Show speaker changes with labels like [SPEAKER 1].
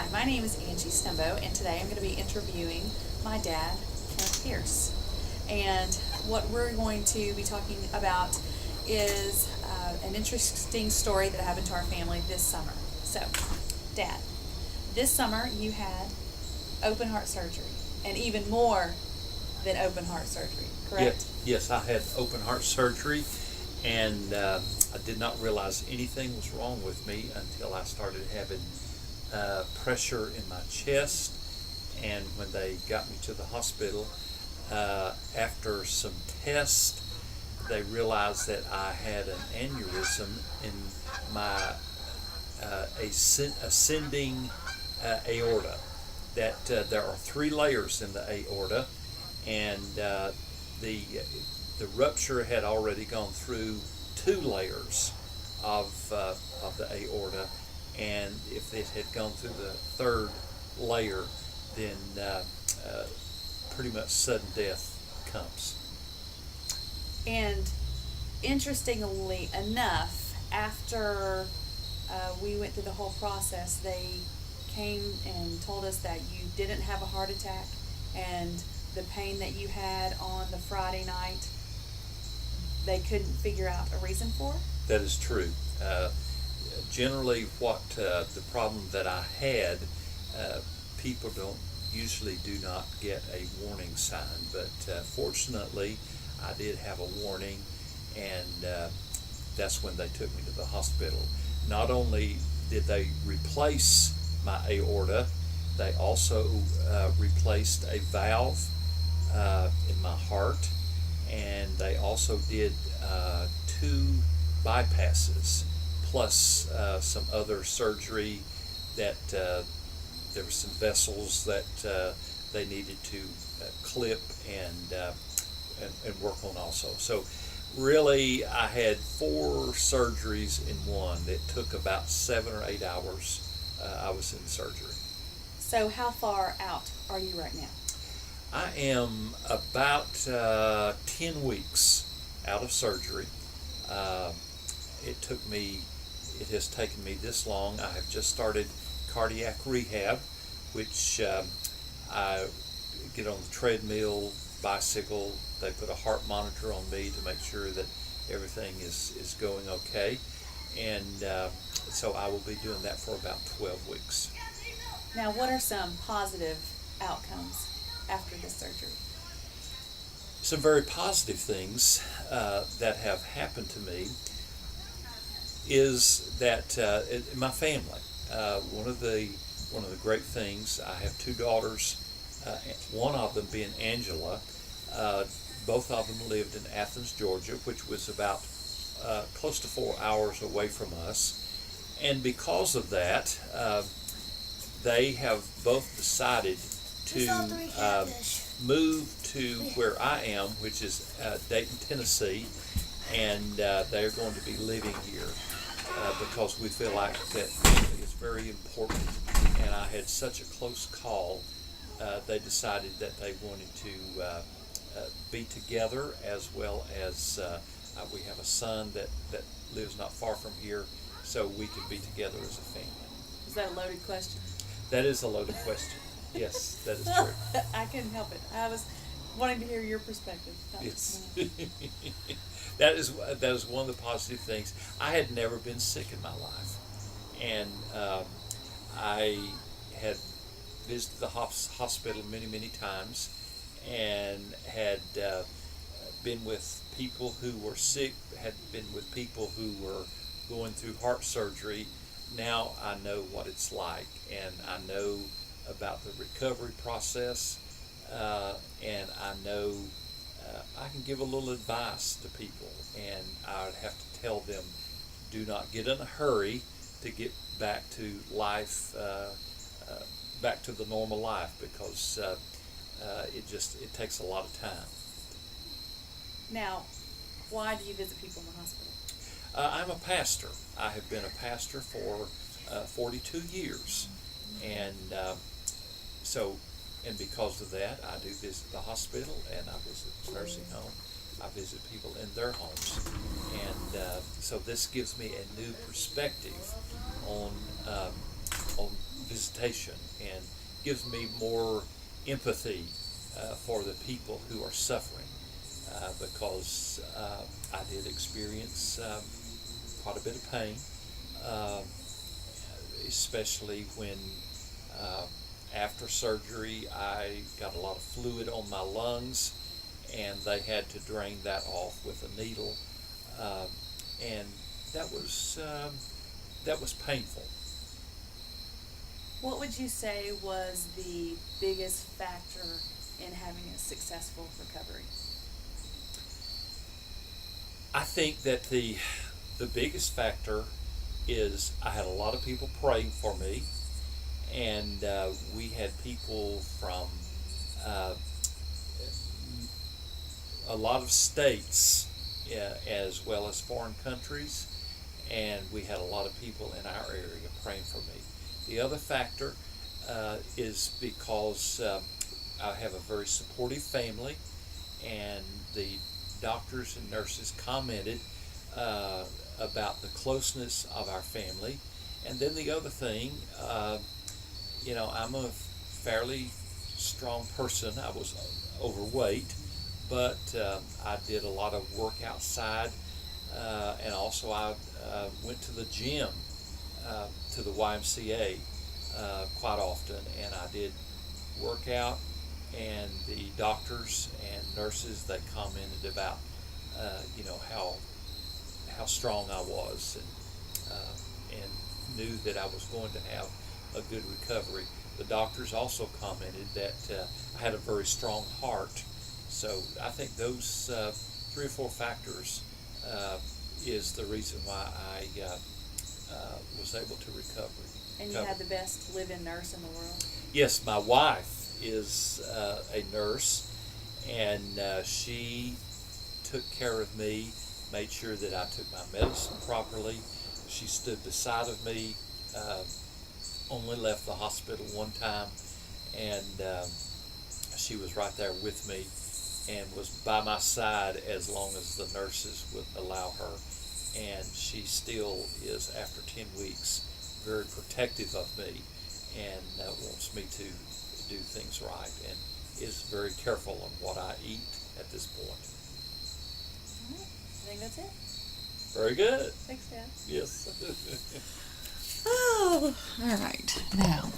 [SPEAKER 1] Hi, my name is Angie Stumbo, and today I'm going to be interviewing my dad, Kent Pierce. And what we're going to be talking about is an interesting story that happened to our family this summer. So, Dad, this summer you had open heart surgery, and even more than open heart surgery, correct?
[SPEAKER 2] Yes, I had open heart surgery, and I did not realize anything was wrong with me until I started having pressure in my chest. And when they got me to the hospital, after some tests, they realized that I had an aneurysm in my ascending aorta. That there are 3 layers in the aorta, and the rupture had already gone through 2 layers of the aorta, and if it had gone through the 3rd layer, then pretty much sudden death comes.
[SPEAKER 1] And interestingly enough, after we went through the whole process, they came and told us that you didn't have a heart attack, and the pain that you had on the Friday night, they couldn't figure out a reason for?
[SPEAKER 2] That is true. Generally, what the problem that I had, people usually do not get a warning sign, but fortunately, I did have a warning, and that's when they took me to the hospital. Not only did they replace my aorta, they also replaced a valve in my heart, and they also did 2 bypasses, plus some other surgery that there were some vessels that they needed to clip and work on also. So really, I had 4 surgeries in one. It took about 7 or 8 hours. I was in surgery.
[SPEAKER 1] So how far out are you right now?
[SPEAKER 2] I am about 10 weeks out of surgery. It has taken me this long. I have just started cardiac rehab, which I get on the treadmill, bicycle. They put a heart monitor on me to make sure that everything is going okay. And so I will be doing that for about 12 weeks.
[SPEAKER 1] Now, what are some positive outcomes after this surgery?
[SPEAKER 2] Some very positive things that have happened to me is that my family. One of the great things, I have 2 daughters. One of them being Angela. Both of them lived in Athens, Georgia, which was about close to 4 hours away from us. And because of that, they have both decided to move to where I am, which is Dayton, Tennessee, and they're going to be living here because we feel like that family is very important. And I had such a close call, they decided that they wanted to be together, as well as we have a son that lives not far from here, so we can be together as a family.
[SPEAKER 1] Is that a loaded question?
[SPEAKER 2] That is a loaded question. Yes, that is true.
[SPEAKER 1] I couldn't help it. I was wanting to hear your perspective.
[SPEAKER 2] Yes. That is one of the positive things. I had never been sick in my life, and I had visited the hospital many times, and had been with people who were sick, had been with people who were going through heart surgery. Now I know what it's like, and I know about the recovery process, and I know I can give a little advice to people, and I would have to tell them, do not get in a hurry to get back to life, back to the normal life, because it takes a lot of time.
[SPEAKER 1] Now, why do you visit people in the hospital?
[SPEAKER 2] I'm a pastor. I have been a pastor for 42 years, and and because of that, I do visit the hospital, and I visit the nursing home. I visit people in their homes, and so this gives me a new perspective on visitation and gives me more empathy for the people who are suffering because I did experience quite a bit of pain, especially when after surgery I got a lot of fluid on my lungs and they had to drain that off with a needle, and that was painful.
[SPEAKER 1] What would you say was the biggest factor in having a successful recovery?
[SPEAKER 2] I think that the biggest factor is I had a lot of people praying for me, and we had people from a lot of states as well as foreign countries, and we had a lot of people in our area praying for me. The other factor is because I have a very supportive family, and the doctors and nurses commented about the closeness of our family. And then the other thing, I'm a fairly strong person. I was overweight, but I did a lot of work outside, and also I went to the gym, to the YMCA quite often, and I did work out, and the doctors and nurses, they commented about how strong I was, and knew that I was going to have a good recovery. The doctors also commented that I had a very strong heart. So I think those 3 or 4 factors is the reason why I was able to recover.
[SPEAKER 1] And you had the best live-in nurse in the world?
[SPEAKER 2] Yes, my wife is a nurse, and she took care of me, made sure that I took my medicine properly. She stood beside of me, only left the hospital one time, and she was right there with me and was by my side as long as the nurses would allow her. And she still is, after 10 weeks, very protective of me and wants me to do things right, and is very careful on what I eat at this point.
[SPEAKER 1] All right. I think that's it.
[SPEAKER 2] Very good.
[SPEAKER 1] Thanks, Dad.
[SPEAKER 2] Yes.
[SPEAKER 1] Oh, all right. Now,